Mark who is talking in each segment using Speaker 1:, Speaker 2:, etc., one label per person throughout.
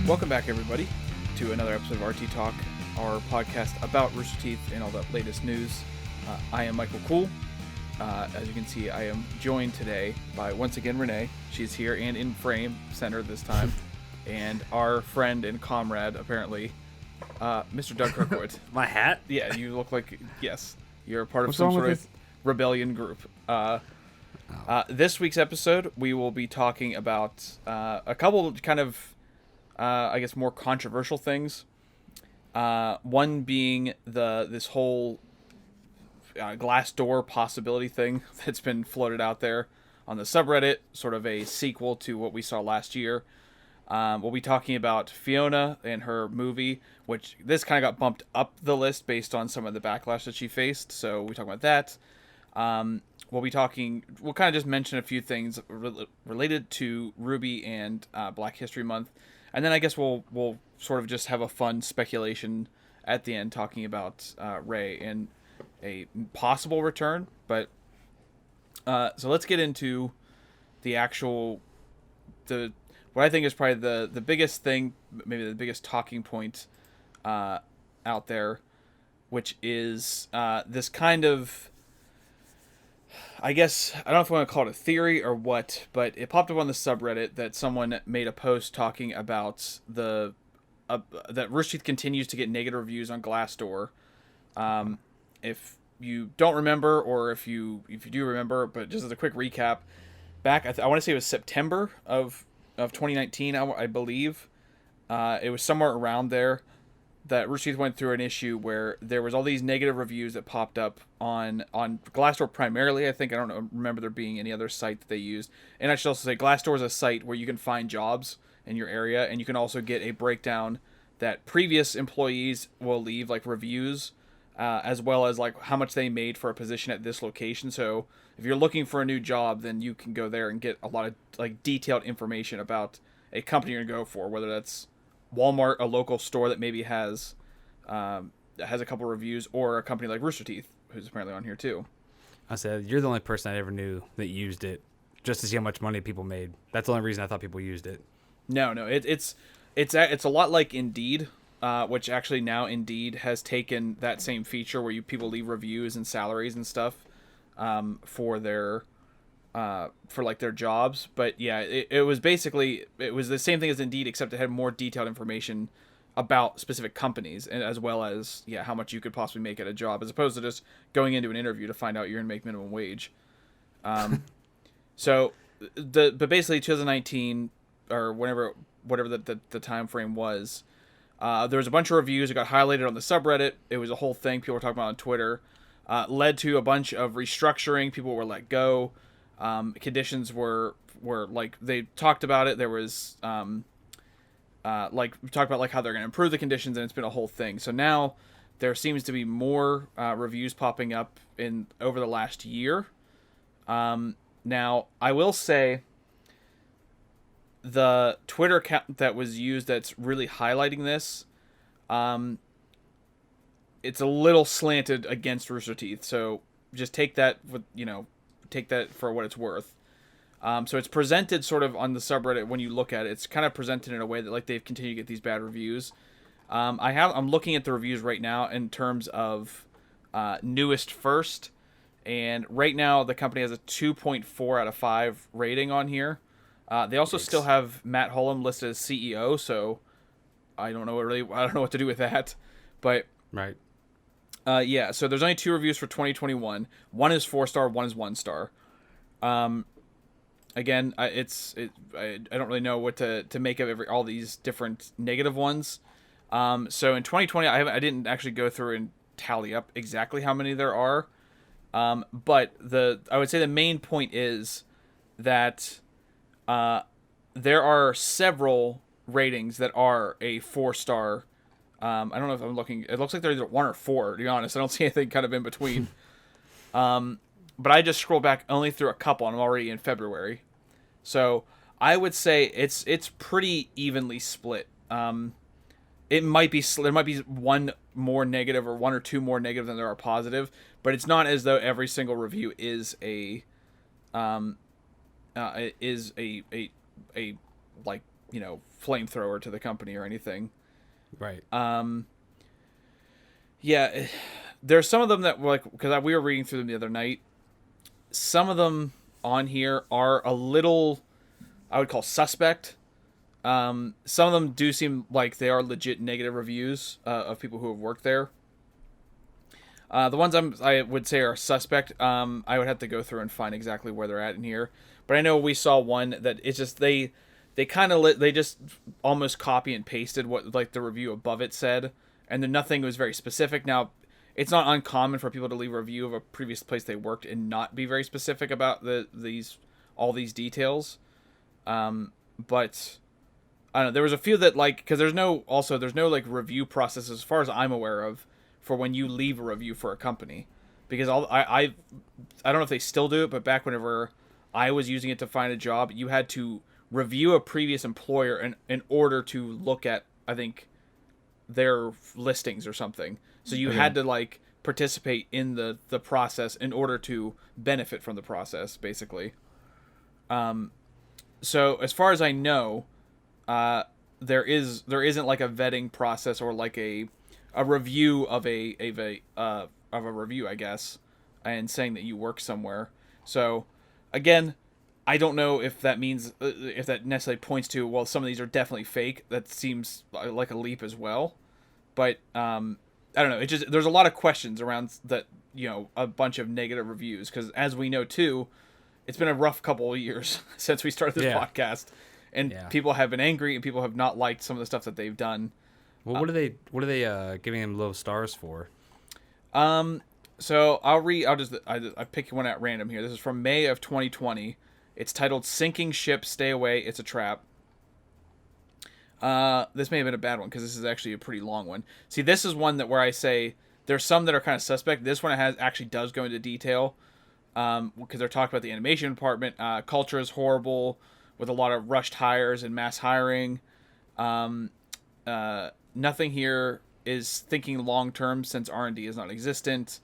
Speaker 1: Welcome back, everybody, to another episode of RT Talk, our podcast about Rooster Teeth and all the latest news. I am Michael Cool. As you can see, I am joined today by, once again, Renee. She's here and in frame, center this time. And our friend and comrade, apparently, Mr. Doug Kirkwood.
Speaker 2: My hat?
Speaker 1: Yeah, you look like, yes, you're part of some sort of rebellion group. This week's episode, we will be talking about a couple kind of, I guess, more controversial things. One being this whole Glassdoor possibility thing that's been floated out there on the subreddit, sort of a sequel to what we saw last year. We'll be talking about Fiona and her movie, which this kind of got bumped up the list based on some of the backlash that she faced. So we talk about that. We'll kind of just mention a few things related to RWBY and Black History Month. And then I guess we'll sort of just have a fun speculation at the end talking about Ray and a possible return. But so let's get into the actual what I think is probably the biggest thing, maybe the biggest talking point out there, which is this kind of, I guess, I don't know if I want to call it a theory or what, but it popped up on the subreddit that someone made a post talking about that Rooster Teeth continues to get negative reviews on Glassdoor. If you don't remember, or if you do remember, but just as a quick recap, back I want to say it was September of 2019, I believe. It was somewhere around there that Rooster Teeth went through an issue where there was all these negative reviews that popped up on Glassdoor primarily. I don't remember there being any other site that they used. And I should also say Glassdoor is a site where you can find jobs in your area, and you can also get a breakdown that previous employees will leave, like reviews, as well as like how much they made for a position at this location. So if you're looking for a new job, then you can go there and get a lot of like detailed information about a company you're gonna go for, whether that's Walmart, a local store that maybe has a couple reviews, or a company like Rooster Teeth, who's apparently on here too.
Speaker 2: I said, you're the only person I ever knew that used it just to see how much money people made. That's the only reason I thought people used it.
Speaker 1: No, it's a lot like Indeed, which actually now Indeed has taken that same feature where people leave reviews and salaries and stuff for their jobs. But yeah, it was the same thing as Indeed, except it had more detailed information about specific companies, and as well as how much you could possibly make at a job, as opposed to just going into an interview to find out you're gonna make minimum wage. But basically 2019 or whatever the time frame was, there was a bunch of reviews. It got highlighted on the subreddit. It was a whole thing people were talking about on Twitter. Led to a bunch of restructuring. People were let go. Conditions were like, they talked about it. There was we talked about like how they're going to improve the conditions, and it's been a whole thing. So now there seems to be more reviews popping up over the last year. Now I will say the Twitter account that was used that's really highlighting this, it's a little slanted against Rooster Teeth. So just take that for what it's worth. So it's presented sort of on the subreddit. When you look at it, it's kind of presented in a way that like they've continued to get these bad reviews. I'm looking at the reviews right now in terms of newest first, and right now the company has a 2.4 out of 5 rating on here. They also still have Matt Hullum listed as CEO, so I don't know what to do with that. But
Speaker 2: right.
Speaker 1: So there's only 2 reviews for 2021. One is 4-star, one is 1-star. Again, I don't really know what to make of all these different negative ones. So in 2020, I didn't actually go through and tally up exactly how many there are. But I would say the main point is that there are several ratings that are a 4-star. I don't know if I'm looking. It looks like they're either 1 or 4. To be honest, I don't see anything kind of in between. But I just scrolled back only through a couple, and I'm already in February. So I would say it's pretty evenly split. There might be one more negative or 1 or 2 more negative than there are positive, but it's not as though every single review is a like flamethrower to the company or anything.
Speaker 2: Right.
Speaker 1: Yeah, there's some of them that were like, because we were reading through them the other night. Some of them on here are a little, I would call suspect. Some of them do seem like they are legit negative reviews of people who have worked there. The ones I would say are suspect. I would have to go through and find exactly where they're at in here. But I know we saw one that it's just they just almost copy and pasted what like the review above it said, and then nothing was very specific. Now, it's not uncommon for people to leave a review of a previous place they worked and not be very specific about all these details. But I don't know. There was a few that like, because there's no like review process as far as I'm aware of for when you leave a review for a company, because I don't know if they still do it, but back whenever I was using it to find a job, you had to review a previous employer in order to look at, I think, their listings or something. So you had to like participate in the process in order to benefit from the process, basically. So as far as I know, there isn't like a vetting process or like a review of a review, I guess, and saying that you work somewhere. So again, I don't know if that means if that necessarily points to, well, some of these are definitely fake. That seems like a leap as well. But I don't know. It just, there's a lot of questions around that, a bunch of negative reviews, because as we know too, it's been a rough couple of years since we started this podcast, and people have been angry and people have not liked some of the stuff that they've done.
Speaker 2: Well, what are they giving them low stars for?
Speaker 1: So I'll read. I pick one at random here. This is from May of 2020. It's titled "Sinking Ship, Stay Away, It's a Trap." This may have been a bad one because this is actually a pretty long one. See, this is one where I say there's some that are kind of suspect. This one actually does go into detail, because they're talking about the animation department. Culture is horrible with a lot of rushed hires and mass hiring. Nothing here is thinking long term since R&D is non-existent.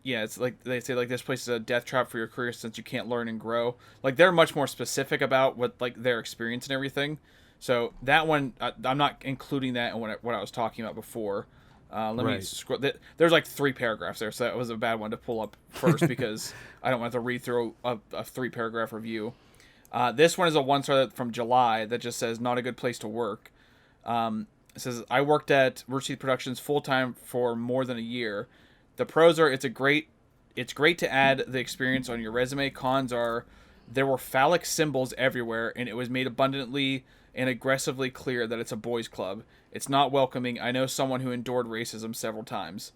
Speaker 1: It's like they say, like, this place is a death trap for your career since you can't learn and grow. Like, they're much more specific about what, like, their experience and everything. So that one, I'm not including that in what I was talking about before. Let me scroll. There's like 3 paragraphs there, so that was a bad one to pull up first because I don't want to read through a 3-paragraph review. This one is a 1-star from July that just says, not a good place to work. It says, I worked at Rooster Productions full-time for more than a year. The pros are it's great to add the experience on your resume. Cons are there were phallic symbols everywhere, and it was made abundantly and aggressively clear that it's a boys' club. It's not welcoming. I know someone who endured racism several times.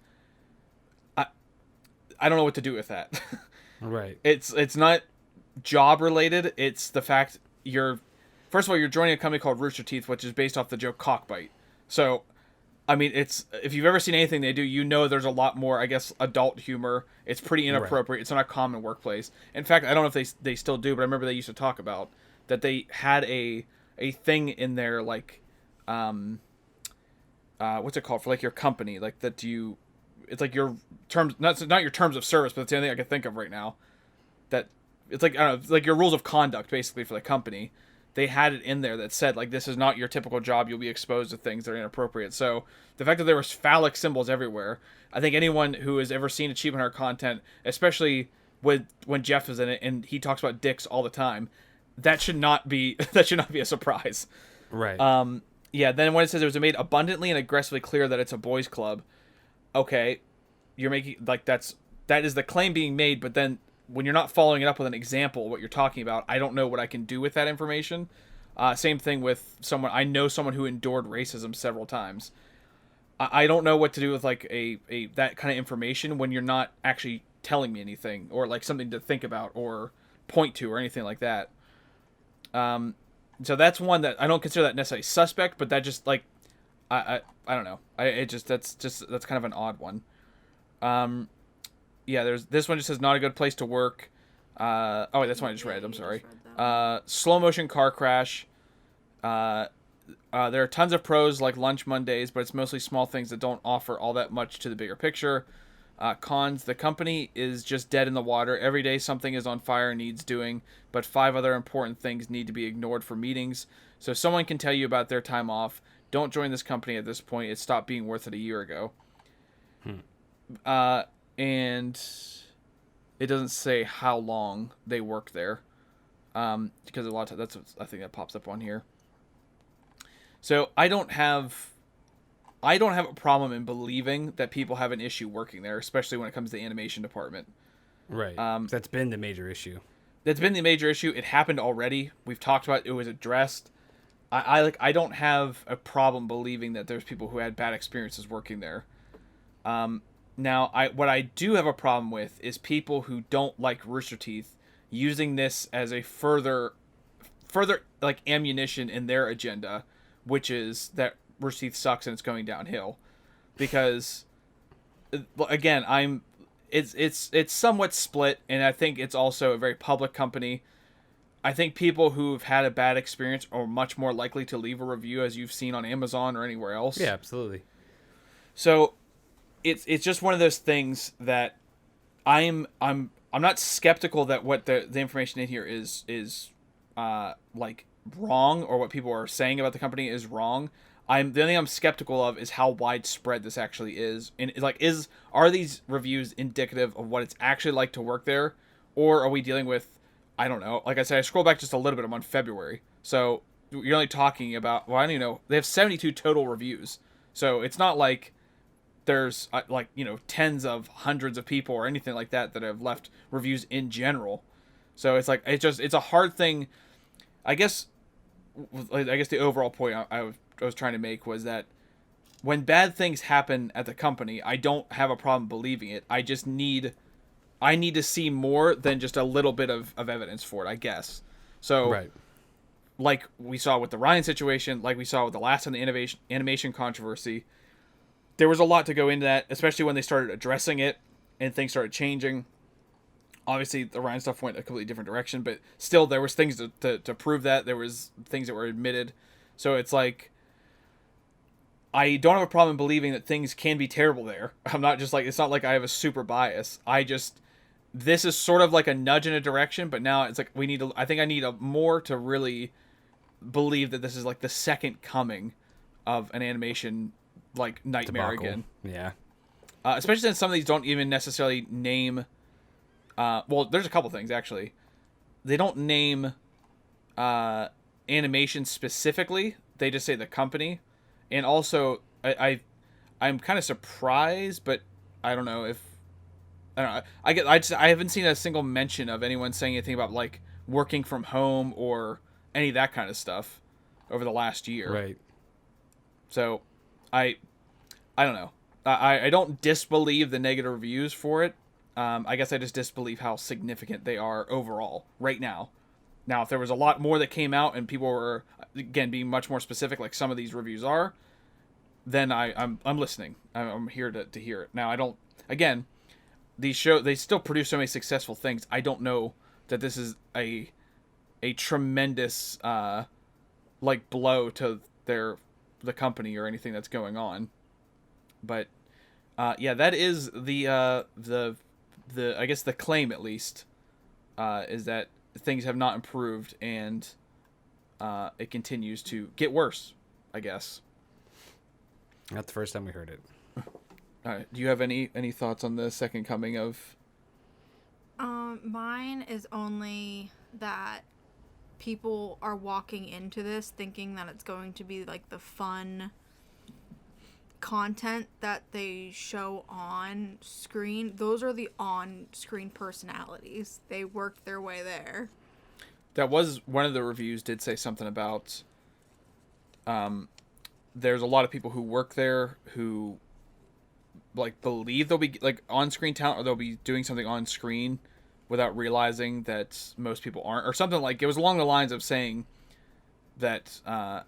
Speaker 1: I don't know what to do with that.
Speaker 2: Right.
Speaker 1: It's not job related. It's the fact first of all, you're joining a company called Rooster Teeth, which is based off the joke cockbite. So, I mean, if you've ever seen anything they do, there's a lot more, I guess, adult humor. It's pretty inappropriate. Right. It's not a common workplace. In fact, I don't know if they still do, but I remember they used to talk about that they had a thing in there, like, what's it called, for like your company, like that it's like your terms, not your terms of service, but it's the only thing I can think of right now. That it's like, I don't know, it's like your rules of conduct basically for the company. They had it in there that said, like, this is not your typical job. You'll be exposed to things that are inappropriate. So the fact that there was phallic symbols everywhere, I think anyone who has ever seen Achievement Hunter content, especially when Jeff is in it and he talks about dicks all the time, that should not be a surprise.
Speaker 2: Right.
Speaker 1: Then when it says it was made abundantly and aggressively clear that it's a boys' club, okay, you're making, like, that is the claim being made, but then when you're not following it up with an example of what you're talking about, I don't know what I can do with that information. Same thing with I know someone who endured racism several times. I don't know what to do with, like, a that kind of information when you're not actually telling me anything or, like, something to think about or point to or anything like that. So that's one that I don't consider that necessarily suspect, but that just, like, I don't know. That's kind of an odd one. There's this one just says not a good place to work. That's one I just read. I'm sorry. Slow motion car crash. There are tons of pros like lunch Mondays, but it's mostly small things that don't offer all that much to the bigger picture. Cons, the company is just dead in the water. Every day something is on fire and needs doing, but 5 other important things need to be ignored for meetings. So if someone can tell you about their time off, don't join this company at this point. It stopped being worth it a year ago. And it doesn't say how long they work there. Because a lot of that's what I think that pops up on here. So I don't have a problem in believing that people have an issue working there, especially when it comes to the animation department.
Speaker 2: Right. That's been the major issue.
Speaker 1: That's been the major issue. It happened already. We've talked about it. It was addressed. I don't have a problem believing that there's people who had bad experiences working there. Now, what I do have a problem with is people who don't like Rooster Teeth using this as a further like ammunition in their agenda, which is that Rooster Teeth sucks and it's going downhill. Because again, it's somewhat split, and I think it's also a very public company. I think people who've had a bad experience are much more likely to leave a review, as you've seen on Amazon or anywhere else.
Speaker 2: Yeah, absolutely. So
Speaker 1: it's just one of those things that I'm not skeptical that what the information in here is like wrong, or what people are saying about the company is wrong. The only thing I'm skeptical of is how widespread this actually is, and are these reviews indicative of what it's actually like to work there, or are we dealing with, I don't know. Like I said, I scroll back just a little bit. I'm on February, so you're only talking about, well, I don't even know. They have 72 total reviews, so it's not like there's tens of hundreds of people or anything like that have left reviews in general. So it's like it's a hard thing. I guess the overall point I was trying to make was that when bad things happen at the company, I don't have a problem believing it. I need to see more than just a little bit of evidence for it, I guess. So,
Speaker 2: right.
Speaker 1: Like we saw with the Ryan situation, like we saw with the last on the animation controversy, there was a lot to go into that, especially when they started addressing it and things started changing. Obviously, the Ryan stuff went a completely different direction, but still there was things to prove that. There was things that were admitted. So it's like, I don't have a problem believing that things can be terrible there. I'm not just like, it's not like I have a super bias. This is sort of like a nudge in a direction, but now it's like I think I need more to really believe that this is like the second coming of an animation like nightmare
Speaker 2: debacle.
Speaker 1: Again.
Speaker 2: Yeah.
Speaker 1: Especially since some of these don't even necessarily name, well, there's a couple things actually. They don't name animation specifically. They just say the company. And also, I'm kind of surprised, but I don't know if, I don't know. I haven't seen a single mention of anyone saying anything about like working from home or any of that kind of stuff over the last year.
Speaker 2: Right.
Speaker 1: So, I don't know. I don't disbelieve the negative reviews for it. I guess I just disbelieve how significant they are overall right now. Now, if there was a lot more that came out and people were, again, being much more specific, like some of these reviews are, then I'm listening. I'm here to hear it. Now, I don't. Again, these they still produce so many successful things. I don't know that this is a tremendous like blow to the company or anything that's going on. But yeah, that is the I guess the claim, at least, is that things have not improved and it continues to get worse, I guess.
Speaker 2: Not the first time we heard it.
Speaker 1: Do you have any thoughts on the second coming of?
Speaker 3: Mine is only that people are walking into this thinking that it's going to be like the fun content that they show on screen. Those are the on-screen personalities. They worked their way there.
Speaker 1: That was one of the reviews did say something about there's a lot of people who work there who like believe they'll be like on-screen talent, or they'll be doing something on screen without realizing that most people aren't, or something. Like it was along the lines of saying that
Speaker 2: they're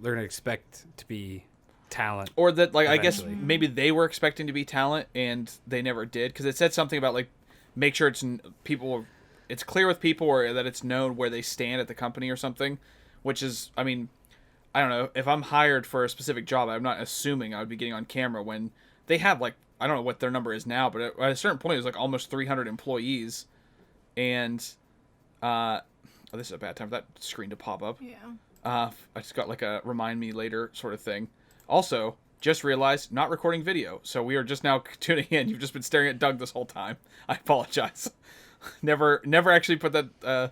Speaker 2: gonna expect to be talent,
Speaker 1: or that like
Speaker 2: eventually.
Speaker 1: I guess maybe they were expecting to be talent and they never did, because it said something about like make sure it's clear with people, or that it's known where they stand at the company or something, which is, I mean, I don't know, if I'm hired for a specific job, I'm not assuming I would be getting on camera when they have like I don't know what their number is now, but at a certain point it was like almost 300 employees, and oh, this is a bad time for that screen to pop up.
Speaker 3: Yeah.
Speaker 1: I just got like a remind me later sort of thing. Also, just realized not recording video, so we are just now tuning in. You've just been staring at Doug this whole time. I apologize. never actually put that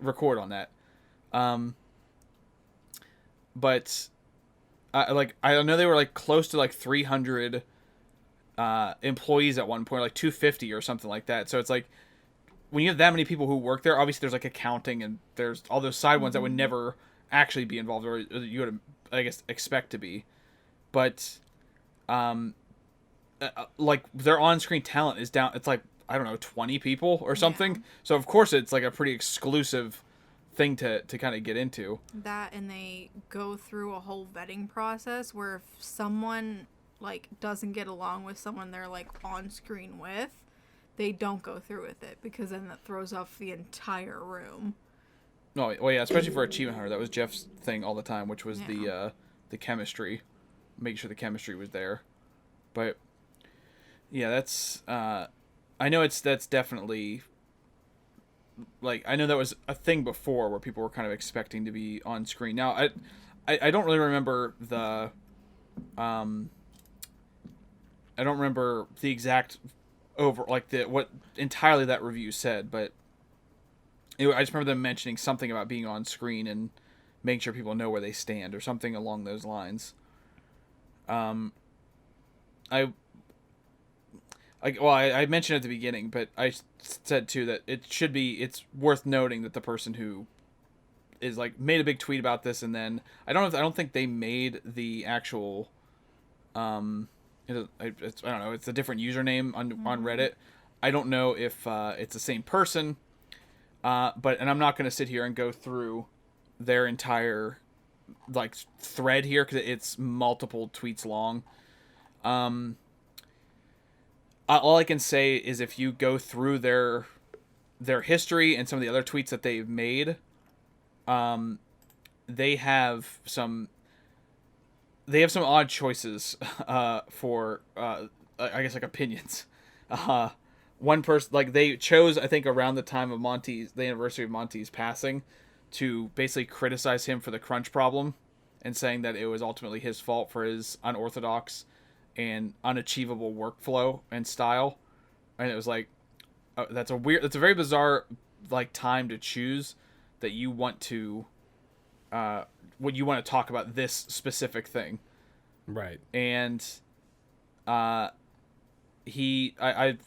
Speaker 1: record on that. But I know they were like close to like 300 employees at one point, like 250 or something like that. So it's like when you have that many people who work there, obviously there's like accounting and there's all those side ones that would never actually be involved, or you would, I guess, expect to be. But like their on-screen talent is down. It's like, I don't know, 20 people or something. Yeah. So of course it's like a pretty exclusive thing to kind of get into.
Speaker 3: That, and they go through a whole vetting process where if someone like doesn't get along with someone they're like on screen with, they don't go through with it, because then that throws off the entire room.
Speaker 1: Oh, well, yeah, especially for Achievement Hunter. That was Jeff's thing all the time, which was the chemistry. Make sure the chemistry was there. But yeah, that's I know that's definitely, like, I know that was a thing before where people were kind of expecting to be on screen. Now I don't really remember the I don't remember the exact what entirely that review said, but I just remember them mentioning something about being on screen and making sure people know where they stand or something along those lines. I mentioned at the beginning, but I said too that it's worth noting that the person who is like made a big tweet about this, and then I don't think they made the actual I don't know, it's a different username on Reddit. I don't know if it's the same person, and I'm not going to sit here and go through their entire like thread here because it's multiple tweets long. All I can say is if you go through their history and some of the other tweets that they've made, they have some odd choices for I guess like opinions. One person, like, they chose, I think around the time of the anniversary of Monty's passing, to basically criticize him for the crunch problem and saying that it was ultimately his fault for his unorthodox and unachievable workflow and style. And it was like, that's a very bizarre like time to choose that you want to when you want to talk about this specific thing.
Speaker 2: Right.
Speaker 1: And I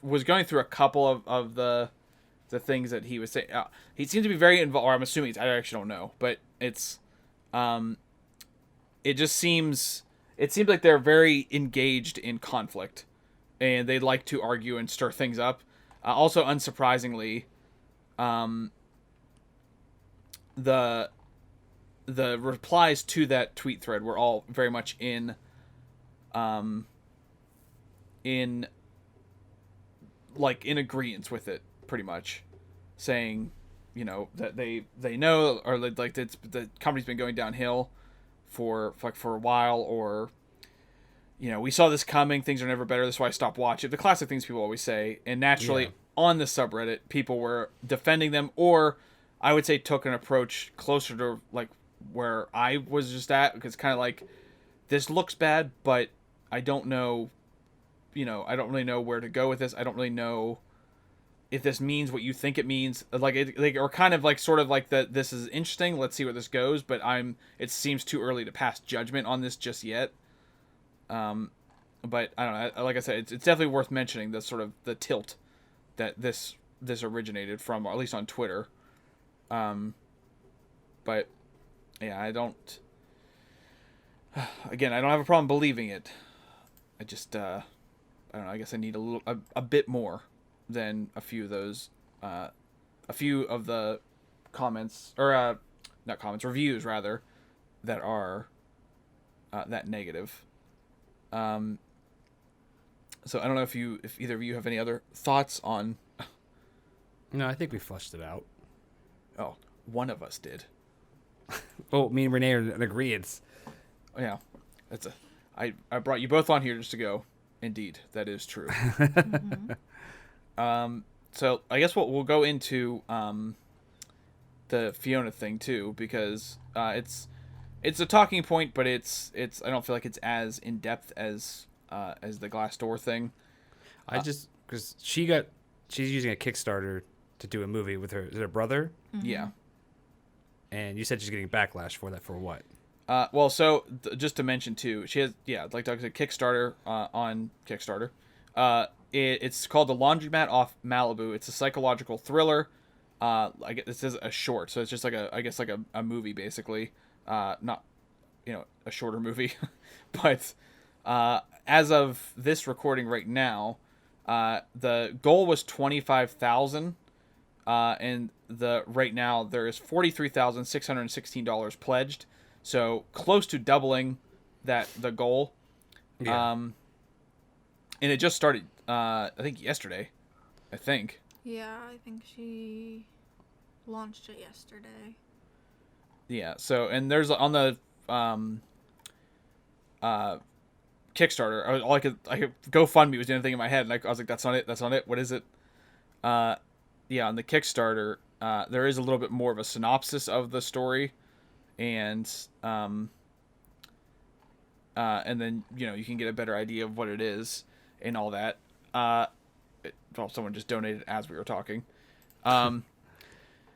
Speaker 1: was going through a couple of the things that he was saying. He seemed to be very involved, or I'm assuming, I actually don't know, but it seems like they're very engaged in conflict, and they like to argue and stir things up. Also, unsurprisingly, the replies to that tweet thread were all very much in agreement with it, pretty much, saying, you know, that they know, or like the company's been going downhill for a while, or, you know, we saw this coming, things are never better, that's why I stopped watching. The classic things people always say, and naturally on the subreddit people were defending them, or I would say took an approach closer to like where I was just at, because kind of like, this looks bad, but I don't know, you know, I don't really know where to go with this. I don't really know if this means what you think it means. Or kind of like, sort of like that this is interesting, let's see where this goes, but it seems too early to pass judgment on this just yet. But I don't know, like I said, it's definitely worth mentioning the sort of the tilt that this originated from, or at least on Twitter. But yeah, I don't have a problem believing it. I just I don't know, I guess I need a bit more than a few of those a few of the comments, or not comments, reviews rather, that are that negative. So I don't know if either of you have any other thoughts on.
Speaker 2: No, I think we flushed it out.
Speaker 1: Oh, one of us did.
Speaker 2: Oh, me and Renee are in agreement.
Speaker 1: Yeah, I brought you both on here just to go, Indeed, that is true.
Speaker 3: Mm-hmm.
Speaker 1: So I guess we'll go into the Fiona thing too, because it's a talking point, but it's I don't feel like it's as in depth as the Glassdoor thing.
Speaker 2: Because she's using a Kickstarter to do a movie with her. Is it her brother?
Speaker 3: Mm-hmm.
Speaker 1: Yeah.
Speaker 2: And you said she's getting backlash for that. For what?
Speaker 1: Well, so just to mention too, she has like Doug said, Kickstarter on Kickstarter. It's called The Laundromat Off Malibu. It's a psychological thriller. I guess this is a short, so it's just like a movie basically. Not a shorter movie, but as of this recording right now, the goal was 25,000, and right now there is $43,616 pledged, so close to doubling the goal.
Speaker 2: Yeah.
Speaker 1: And it just started I think yesterday.
Speaker 3: Yeah, I think she launched it yesterday.
Speaker 1: Yeah, so and there's on the Kickstarter, I could GoFundMe was the only thing in my head, and I was like, that's not it, what is it? Yeah, on the Kickstarter, there is a little bit more of a synopsis of the story, and then you can get a better idea of what it is and all that. Someone just donated as we were talking.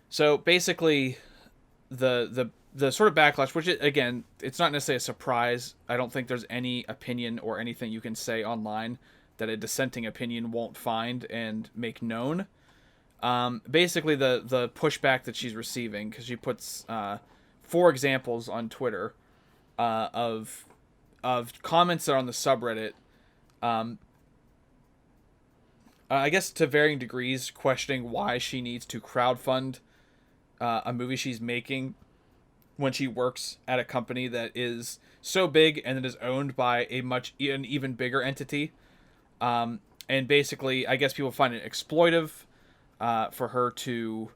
Speaker 1: So basically, the sort of backlash, which again, it's not necessarily a surprise. I don't think there's any opinion or anything you can say online that a dissenting opinion won't find and make known. Basically, the pushback that she's receiving, because she puts 4 examples on Twitter of comments that are on the subreddit. I guess to varying degrees, questioning why she needs to crowdfund a movie she's making when she works at a company that is so big and that is owned by an even bigger entity. And basically, I guess people find it exploitive for her to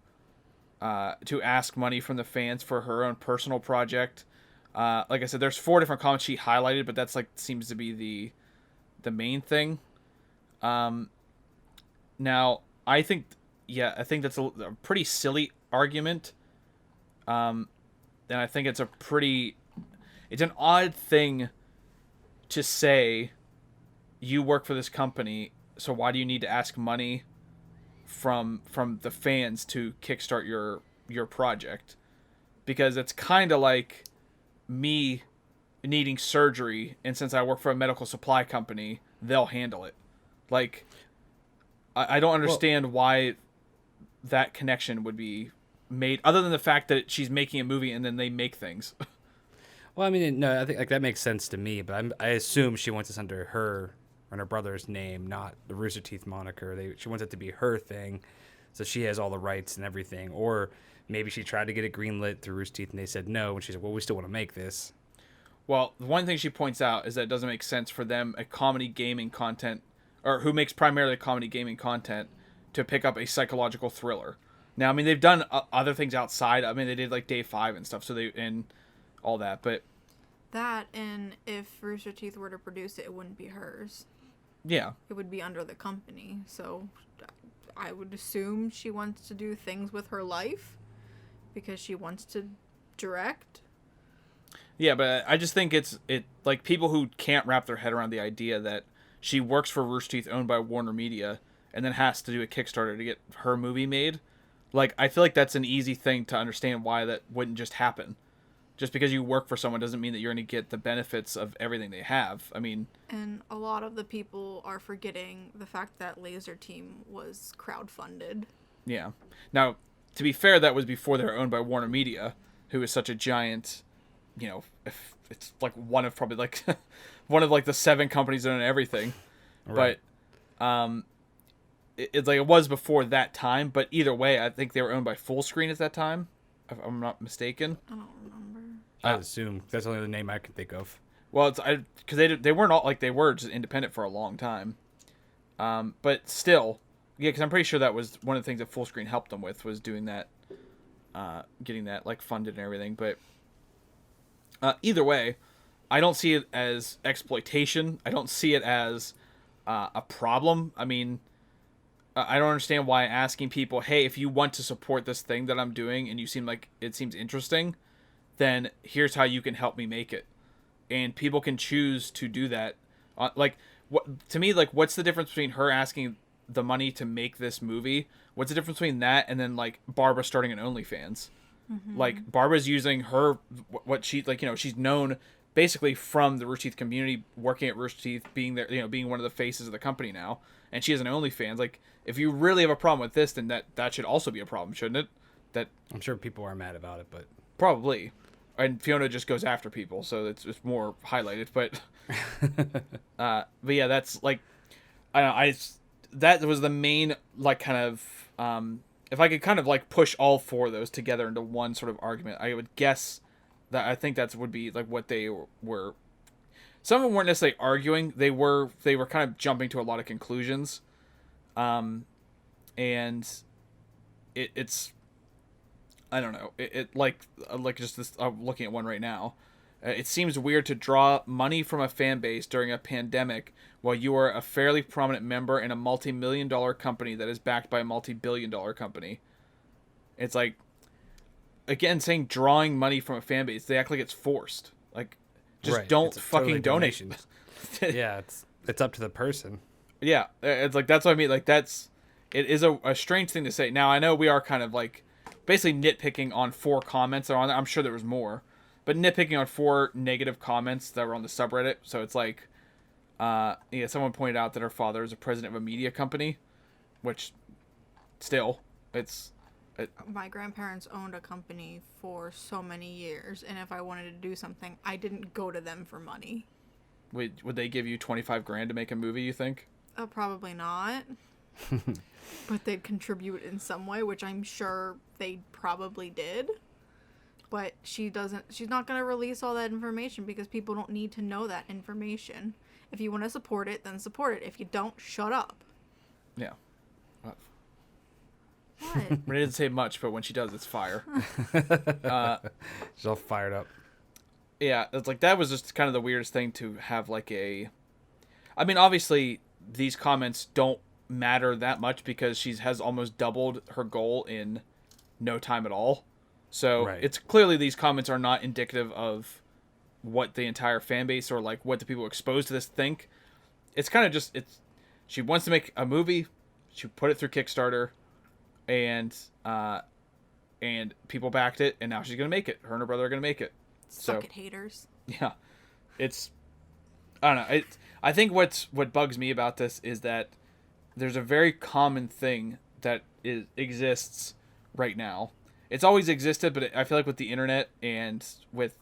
Speaker 1: ask money from the fans for her own personal project. Like I said, there's 4 different comments she highlighted, but that's seems to be the main thing. Now, I think that's a pretty silly argument. And I think it's an odd thing to say, you work for this company, so why do you need to ask money from the fans to kickstart your project? Because it's kind of like me needing surgery, and since I work for a medical supply company, they'll handle it. I don't understand why that connection would be made, other than the fact that she's making a movie and then they make things.
Speaker 2: Well, I mean, no, I think that makes sense to me, but I assume she wants this under her and her brother's name, not the Rooster Teeth moniker. She wants it to be her thing, so she has all the rights and everything. Or maybe she tried to get it greenlit through Rooster Teeth and they said no, and she said, well, we still want to make this.
Speaker 1: Well, the one thing she points out is that it doesn't make sense for them, a comedy gaming content, or who makes primarily comedy gaming content, to pick up a psychological thriller. Now, I mean, they've done other things outside. I mean, they did Day 5 and stuff, and all that, but
Speaker 3: that, and if Rooster Teeth were to produce it, it wouldn't be hers.
Speaker 1: Yeah.
Speaker 3: It would be under the company. So I would assume she wants to do things with her life because she wants to direct.
Speaker 1: Yeah, but I just think it people who can't wrap their head around the idea that she works for Rooster Teeth, owned by Warner Media, and then has to do a Kickstarter to get her movie made. I feel like that's an easy thing to understand why that wouldn't just happen. Just because you work for someone doesn't mean that you're going to get the benefits of everything they have. I mean...
Speaker 3: And a lot of the people are forgetting the fact that Laser Team was crowdfunded. Yeah.
Speaker 1: Now, to be fair, that was before they were owned by Warner Media, who is such a giant... it's one of probably one of the 7 companies that own everything. Right. But it was before that time, but either way, I think they were owned by Full Screen at that time, if I'm not mistaken.
Speaker 3: I don't remember.
Speaker 2: I assume that's only the name I can think of.
Speaker 1: Well, it's because they weren't all they were just independent for a long time. But still, yeah, because I'm pretty sure that was one of the things that Full Screen helped them with, was doing that, getting that funded and everything. But either way, I don't see it as exploitation. I don't see it as a problem. I mean, I don't understand why asking people, hey, if you want to support this thing that I'm doing and you seem like it seems interesting, then here's how you can help me make it. And people can choose to do that. Like, what to me, like, what's the difference between her asking the money to make this movie? What's the difference between that and then, like, Barbara starting an OnlyFans? Mm-hmm. Like, Barbara's using her, what she, like, you know, she's known basically from the Rooster Teeth community, working at Rooster Teeth, being there, you know, being one of the faces of the company now. And she has an OnlyFans. Like, if you really have a problem with this, then that should also be a problem, shouldn't it? That
Speaker 2: I'm sure people are mad about it, but
Speaker 1: probably. And Fiona just goes after people, so it's more highlighted. But yeah, that's like, that was the main, like, kind of, if I could kind of like push all four of those together into one sort of argument, I would guess that I think that would be like what they were. Some of them weren't necessarily arguing; they were kind of jumping to a lot of conclusions, and it's. I don't know. It like just this. I'm looking at one right now. It seems weird to draw money from a fan base during a pandemic while you are a fairly prominent member in a multi-million-dollar company that is backed by a multi-billion-dollar company. It's like, again, saying drawing money from a fan base. They act like it's forced. Like, just
Speaker 2: right.
Speaker 1: don't
Speaker 2: it's
Speaker 1: fucking
Speaker 2: totally
Speaker 1: donate.
Speaker 2: Yeah, it's up to the person.
Speaker 1: Yeah, it's like that's what I mean. Like it is a strange thing to say. Now I know we are kind of like basically nitpicking on 4 comments that are on there. I'm sure there was more, but nitpicking on 4 negative comments that were on the subreddit. So it's like, yeah, someone pointed out that her father is a president of a media company, which still,
Speaker 3: my grandparents owned a company for so many years, and if I wanted to do something, I didn't go to them for money.
Speaker 1: Would they give you $25,000 to make a movie, you think?
Speaker 3: Probably not. But they'd contribute in some way, which I'm sure they probably did. But she's not going to release all that information because people don't need to know that information. If you want to support it, then support it. If you don't, shut up.
Speaker 1: Yeah.
Speaker 3: What?
Speaker 1: Renee doesn't say much, but when she does, it's fire.
Speaker 2: She's all fired up.
Speaker 1: Yeah, it's like that was just kind of the weirdest thing to have like I mean, obviously these comments don't matter that much because she has almost doubled her goal in no time at all. So
Speaker 2: right.
Speaker 1: It's clearly these comments are not indicative of what the entire fan base or like what the people exposed to this think. It's kind of just she wants to make a movie. She put it through Kickstarter, and people backed it, and now she's gonna make it. Her and her brother are gonna make it.
Speaker 3: Suck it, haters.
Speaker 1: Yeah, I don't know. I think what bugs me about this is that there's a very common thing that exists right now. It's always existed, but I feel like with the internet and with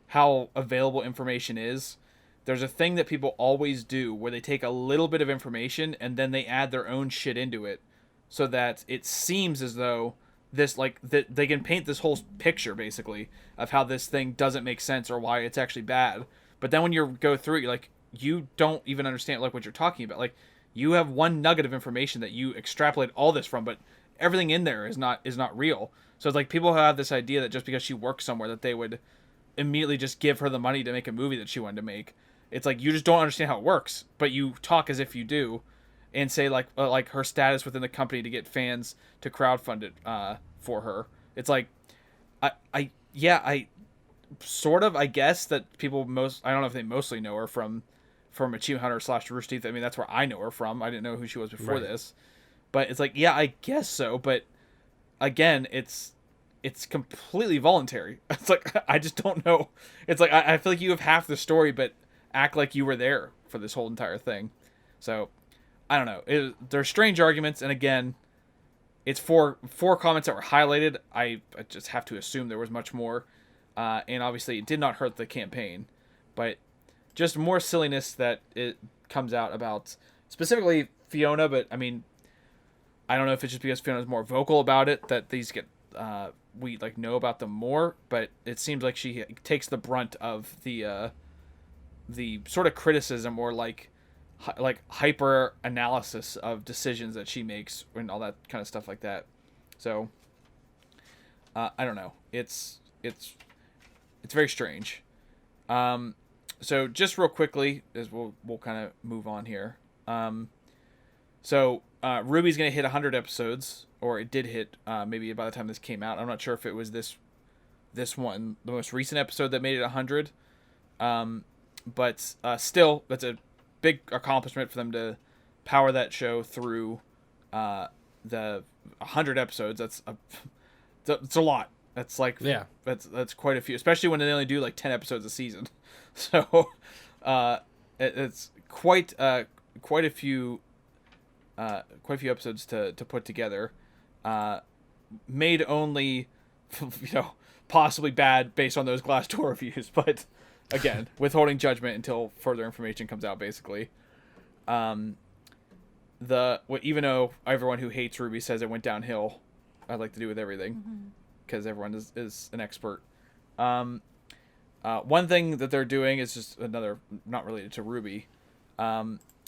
Speaker 1: how available information is, there's a thing that people always do where they take a little bit of information and then they add their own shit into it so that it seems as though this, like, that they can paint this whole picture, basically, of how this thing doesn't make sense or why it's actually bad. But then when you go through it, you're like, you don't even understand, like, what you're talking about. Like, you have one nugget of information that you extrapolate all this from, but everything in there is not real. So it's like people have this idea that just because she works somewhere that they would immediately just give her the money to make a movie that she wanted to make. It's like you just don't understand how it works, but you talk as if you do, and say like her status within the company to get fans to crowdfund it for her. It's like, I sort of, I guess that people I don't know if they mostly know her from Achievement Hunter / Rooster Teeth. I mean, that's where I know her from. I didn't know who she was before this, but it's like, yeah, I guess so. But again, it's completely voluntary. It's like, I just don't know. It's like, I feel like you have half the story, but act like you were there for this whole entire thing. So, I don't know. They're strange arguments, and again, it's four comments that were highlighted. I just have to assume there was much more, and obviously it did not hurt the campaign, but just more silliness that it comes out about specifically Fiona. But I mean, I don't know if it's just because Fiona's more vocal about it that these get we like know about them more, but it seems like she takes the brunt of the sort of criticism or like hyper analysis of decisions that she makes and all that kind of stuff like that. So I don't know. It's very strange. So just real quickly, as we'll kind of move on here. So RWBY's going to hit 100 episodes, or it did hit maybe by the time this came out. I'm not sure if it was this one, the most recent episode that made it 100. But still, that's a big accomplishment for them to power that show through the 100 episodes. That's a lot. That's like,
Speaker 2: yeah,
Speaker 1: that's quite a few, especially when they only do like 10 episodes a season. So it's quite a few episodes to put together. Made only, possibly bad based on those Glassdoor reviews, but again, withholding judgment until further information comes out, basically. Even though everyone who hates RWBY says it went downhill, I'd like to do with everything, because everyone is an expert. One thing that they're doing is just another, not related to RWBY,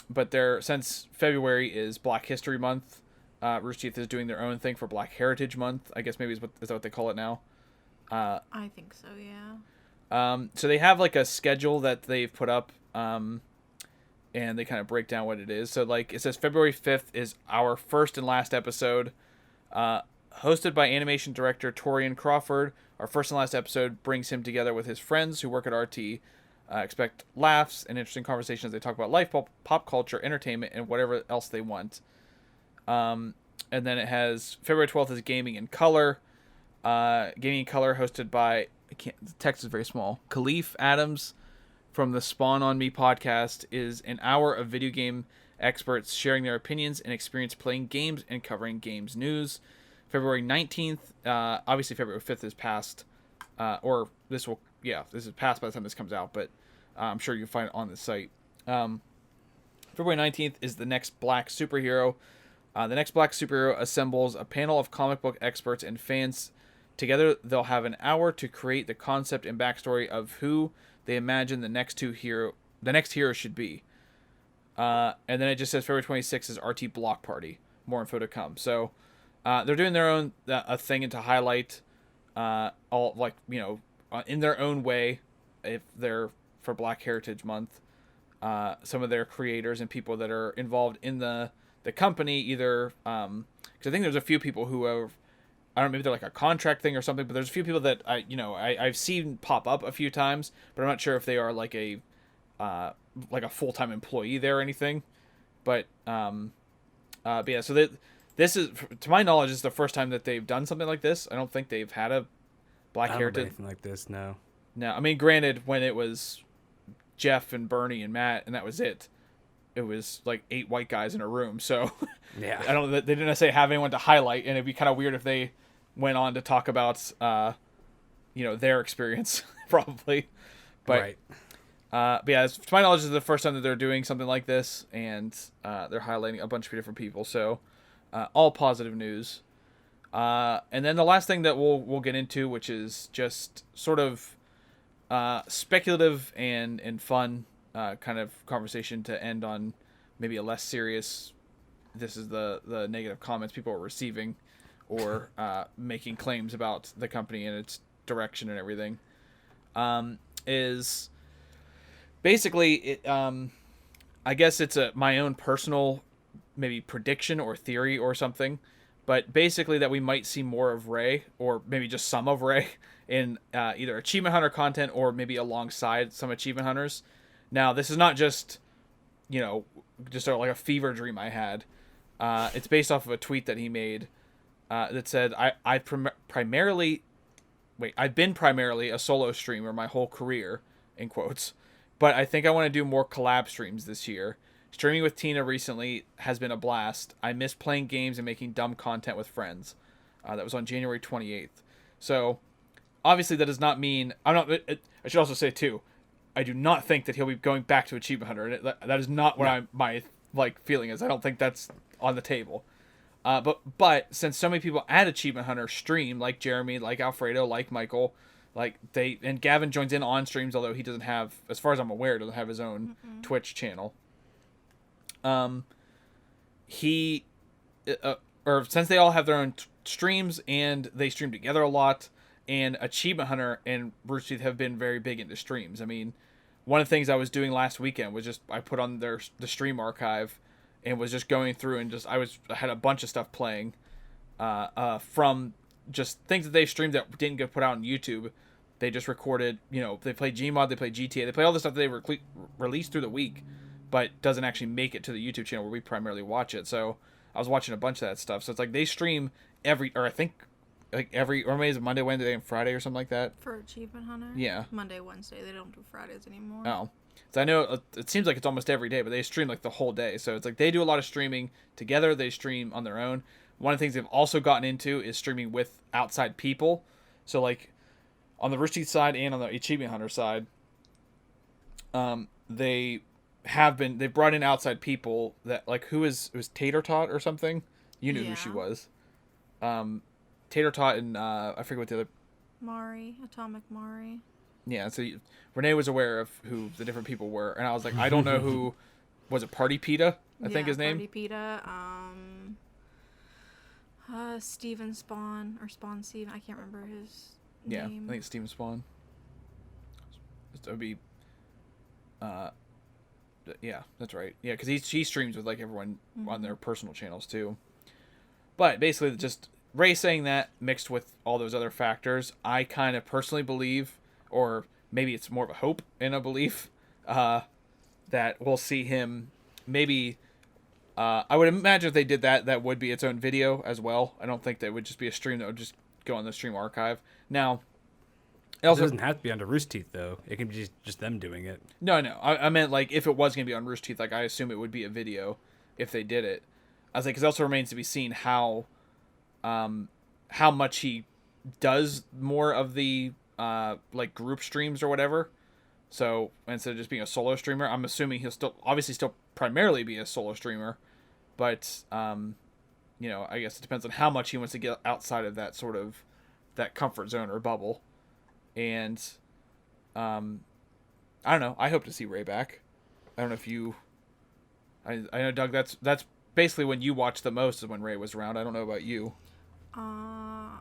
Speaker 1: but since February is Black History Month, Rooster Teeth is doing their own thing for Black Heritage Month. I guess maybe is that what they call it now?
Speaker 3: I think so, yeah.
Speaker 1: So they have like a schedule that they've put up, and they kind of break down what it is. So like it says February 5th is our first and last episode, hosted by animation director Torian Crawford. Our first and last episode brings him together with his friends who work at RT. Expect laughs and interesting conversations. They talk about life, pop culture, entertainment, and whatever else they want. And then it has February 12th is Gaming in Color. Gaming in Color hosted by, the text is very small, Khalif Adams from the Spawn on Me podcast, is an hour of video game experts sharing their opinions and experience playing games and covering games news. February 19th, obviously February 5th is past, or this is past by the time this comes out, but I'm sure you'll find it on the site. February 19th is the next Black Superhero. The next Black Superhero assembles a panel of comic book experts and fans. Together, they'll have an hour to create the concept and backstory of who they imagine the next hero should be. And then it just says February 26th is RT Block Party. More info to come. So they're doing their own a thing and to highlight all, like, in their own way, if they're for Black Heritage Month, some of their creators and people that are involved in the company, either because I think there's a few people who have, I don't know, maybe they're like a contract thing or something, but there's a few people that I've seen pop up a few times, but I'm not sure if they are like a full-time employee there or anything. But yeah, so this is, to my knowledge, is the first time that they've done something like this. I don't think they've had a Black Heritage
Speaker 2: anything like this. No.
Speaker 1: I mean, granted, when it was Jeff and Bernie and Matt and that was it was like 8 white guys in a room. So
Speaker 2: yeah,
Speaker 1: they didn't necessarily have anyone to highlight, and it'd be kind of weird if they went on to talk about their experience probably. But
Speaker 2: right.
Speaker 1: But yeah, to my knowledge, this is the first time that they're doing something like this, and they're highlighting a bunch of different people. So all positive news. And then the last thing that we'll get into, which is just sort of speculative and fun kind of conversation to end on maybe a less serious. This is the negative comments people are receiving, or making claims about the company and its direction and everything. Is basically it. I guess it's my own personal maybe prediction or theory or something. But basically that we might see more of RWBY, or maybe just some of RWBY, in either Achievement Hunter content or maybe alongside some Achievement Hunters. Now, this is not just, just like a fever dream I had. It's based off of a tweet that he made that said, I've been primarily a solo streamer my whole career, in quotes, but I think I want to do more collab streams this year. Streaming with Tina recently has been a blast. I miss playing games and making dumb content with friends. That was on January 28th. So, obviously that does not mean... I should also say, too, I do not think that he'll be going back to Achievement Hunter. That is not what my feeling is. I don't think that's on the table. But since so many people at Achievement Hunter stream, like Jeremy, like Alfredo, like Michael, and Gavin joins in on streams, although he doesn't have, as far as I'm aware, doesn't have his own Twitch channel. Since they all have their own streams and they stream together a lot, and Achievement Hunter and Rooster Teeth have been very big into streams. I mean, one of the things I was doing last weekend was I put on the stream archive and was just going through and I had a bunch of stuff playing from just things that they streamed that didn't get put out on YouTube. They just recorded, they play Gmod, they play GTA, they play all the stuff that they released through the week, but doesn't actually make it to the YouTube channel where we primarily watch it. So I was watching a bunch of that stuff. So it's like they stream or maybe it's Monday, Wednesday, and Friday or something like that.
Speaker 3: For Achievement Hunter?
Speaker 1: Yeah.
Speaker 3: Monday, Wednesday. They don't do Fridays anymore.
Speaker 1: Oh. So I know it seems like it's almost every day, but they stream like the whole day. So it's like they do a lot of streaming together. They stream on their own. One of the things they've also gotten into is streaming with outside people. So like on the Rooster Teeth side and on the Achievement Hunter side, they've brought in outside people that like it was Tater Tot or something. You knew who she was. Tater Tot and I forget what the other.
Speaker 3: Atomic Mari.
Speaker 1: Yeah, so Renee was aware of who the different people were, and I was like, I don't know who was it. Party Pita, I think his name.
Speaker 3: Party Pita. Steven Spawn or Spawn Steven. I can't remember his name.
Speaker 1: Yeah, I think it's Steven Spawn. It would be. Yeah, that's right. Yeah, because he streams with like everyone on their personal channels too. But basically, just Ray saying that mixed with all those other factors, I kind of personally believe, or maybe it's more of a hope and a belief, that we'll see him maybe. I would imagine if they did that would be its own video as well. I don't think that would just be a stream that would just go on the stream archive. Now,
Speaker 2: it doesn't have to be under Rooster Teeth, though. It can be just them doing it.
Speaker 1: No. I meant like if it was going to be on Rooster Teeth, like I assume it would be a video if they did it. I was like, because it also remains to be seen how much he does more of the like group streams or whatever. So instead of just being a solo streamer, I'm assuming he'll still primarily be a solo streamer, but I guess it depends on how much he wants to get outside of that sort of that comfort zone or bubble. And I don't know. I hope to see Ray back. I don't know if you. I know, Doug. That's basically when you watched the most is when Ray was around. I don't know about you.
Speaker 3: I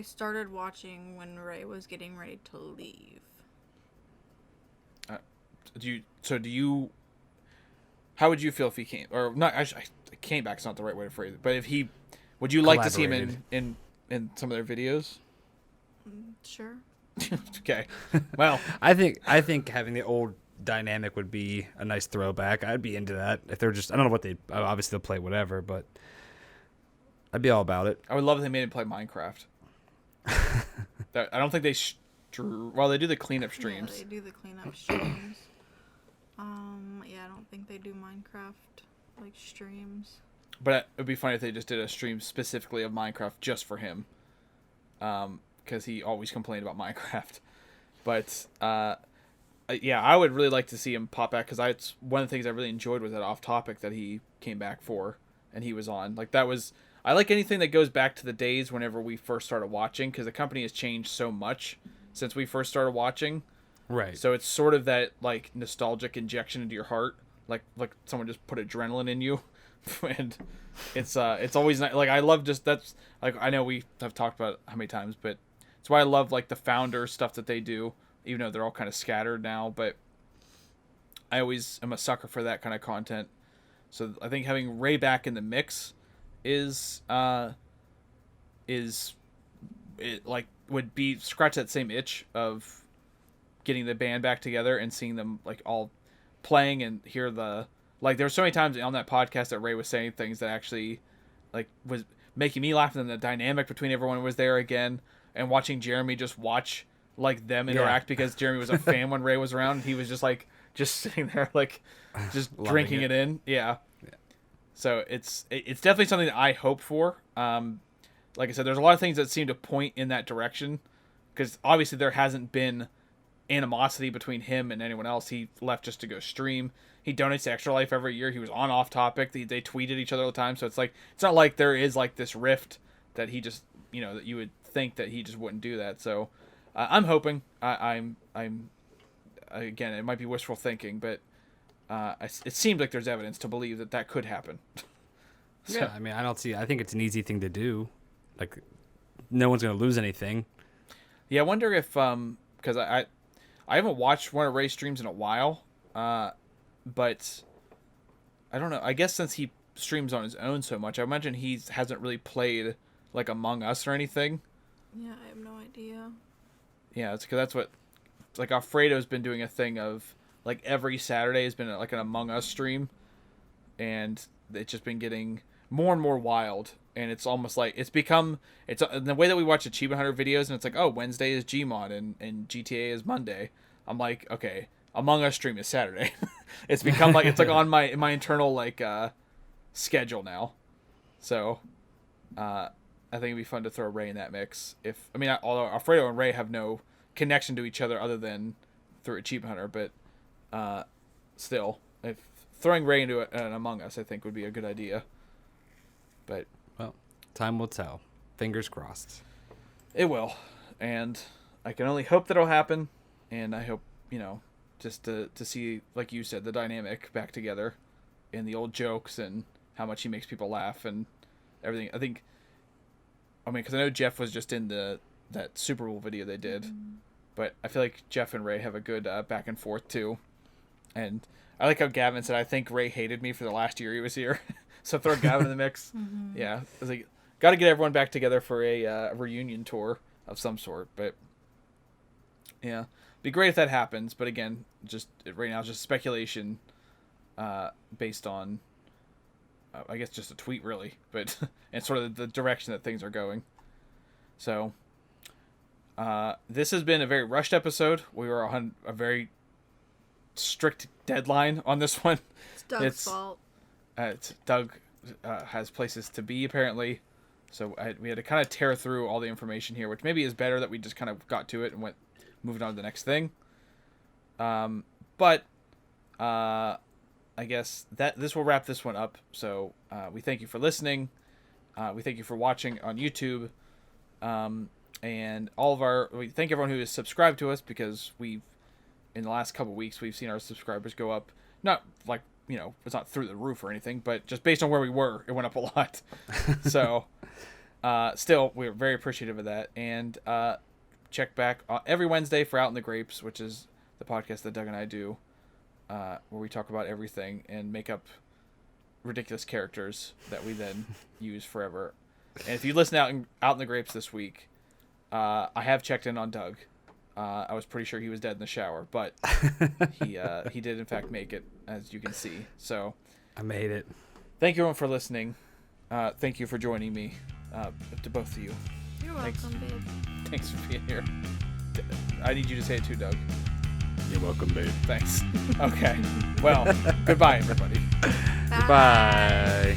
Speaker 3: started watching when Ray was getting ready to leave.
Speaker 1: Do you? How would you feel if he came or not? Came back is not the right way to phrase it. But if he, would you like to see him in some of their videos?
Speaker 3: Sure.
Speaker 1: Okay. Well,
Speaker 2: I think having the old dynamic would be a nice throwback. I'd be into that. If they're just, I don't know what they obviously they'll play whatever, but I'd be all about it.
Speaker 1: I would love if they made him play Minecraft. I don't think they they do the cleanup streams.
Speaker 3: Yeah, they do the cleanup streams. I don't think they do Minecraft like streams.
Speaker 1: But it would be funny if they just did a stream specifically of Minecraft just for him. Because he always complained about Minecraft. But I would really like to see him pop back because it's one of the things I really enjoyed was that off topic that he came back for and he was on. Like that was. I like anything that goes back to the days whenever we first started watching because the company has changed so much since we first started watching.
Speaker 2: Right.
Speaker 1: So it's sort of that like nostalgic injection into your heart, like someone just put adrenaline in you, and it's always not, like I love just that's like I know we have talked about it how many times, but it's why I love like the founder stuff that they do, even though they're all kind of scattered now. But I always am a sucker for that kind of content. So I think having Ray back in the mix would be scratch that same itch of getting the band back together and seeing them like all playing and hear the like there were so many times on that podcast that Ray was saying things that actually like was making me laugh, and then the dynamic between everyone was there again, and watching Jeremy just watch like them interact because Jeremy was a fan when Ray was around and he was just like just sitting there like just drinking it in. Yeah. So it's definitely something that I hope for. Like I said, there's a lot of things that seem to point in that direction because obviously there hasn't been animosity between him and anyone else. He left just to go stream. He donates to Extra Life every year. He was on Off Topic. They tweeted each other all the time. So it's like it's not like there is like this rift that he just that you would think that he just wouldn't do that. So I'm hoping. I'm again, it might be wishful thinking, but. It seems like there's evidence to believe that could happen.
Speaker 2: So. Yeah, I mean, I think it's an easy thing to do. Like, no one's going to lose anything.
Speaker 1: Yeah, I wonder if, because I haven't watched one of Ray's streams in a while, but I don't know. I guess since he streams on his own so much, I imagine he hasn't really played like Among Us or anything.
Speaker 3: Yeah, I have no idea.
Speaker 1: Yeah, it's because that's what, like, Alfredo's been doing a thing of, like, every Saturday has been like an Among Us stream, and it's just been getting more and more wild, and it's almost like it's become, it's the way that we watch Achievement Hunter videos, and it's like, oh, Wednesday is Gmod and GTA is Monday. I'm like, okay, Among Us stream is Saturday. It's become like, it's like on my internal like schedule now. So I think it'd be fun to throw Ray in that mix. Although Alfredo and Ray have no connection to each other other than through Achievement Hunter, but still, if throwing Ray into an Among Us, I think would be a good idea. But
Speaker 2: well, time will tell. Fingers crossed.
Speaker 1: It will, and I can only hope that it'll happen. And I hope, just to see, like you said, the dynamic back together, and the old jokes and how much he makes people laugh and everything. Because I know Jeff was just in that Super Bowl video they did, but I feel like Jeff and Ray have a good back and forth too. And I like how Gavin said, I think Ray hated me for the last year he was here. So throw Gavin in the mix. Mm-hmm. Yeah. I was like, got to get everyone back together for a reunion tour of some sort. But yeah, be great if that happens. But again, just right now, it's just speculation based on, I guess, just a tweet really, but and sort of the direction that things are going. So this has been a very rushed episode. We were on a very strict deadline on this one.
Speaker 3: It's Doug's fault.
Speaker 1: Doug has places to be apparently, so we had to kind of tear through all the information here, which maybe is better that we just kind of got to it and moving on to the next thing. But I guess that this will wrap this one up. So we thank you for listening. We thank you for watching on YouTube. And we thank everyone who has subscribed to us, because in the last couple of weeks, we've seen our subscribers go up. Not like, it's not through the roof or anything, but just based on where we were, it went up a lot. So still, we're very appreciative of that. And check back every Wednesday for Out in the Grapes, which is the podcast that Doug and I do, where we talk about everything and make up ridiculous characters that we then use forever. And if you listen out in the Grapes this week, I have checked in on Doug. I was pretty sure he was dead in the shower, but he did in fact make it, as you can see. So
Speaker 2: I made it.
Speaker 1: Thank you everyone for listening. Thank you for joining me, to both of you.
Speaker 3: You're welcome, babe.
Speaker 1: Thanks for being here. I need you to say it too, Doug.
Speaker 4: You're welcome, babe.
Speaker 1: Thanks. Okay. Well, goodbye, everybody.
Speaker 3: Bye.
Speaker 2: Goodbye.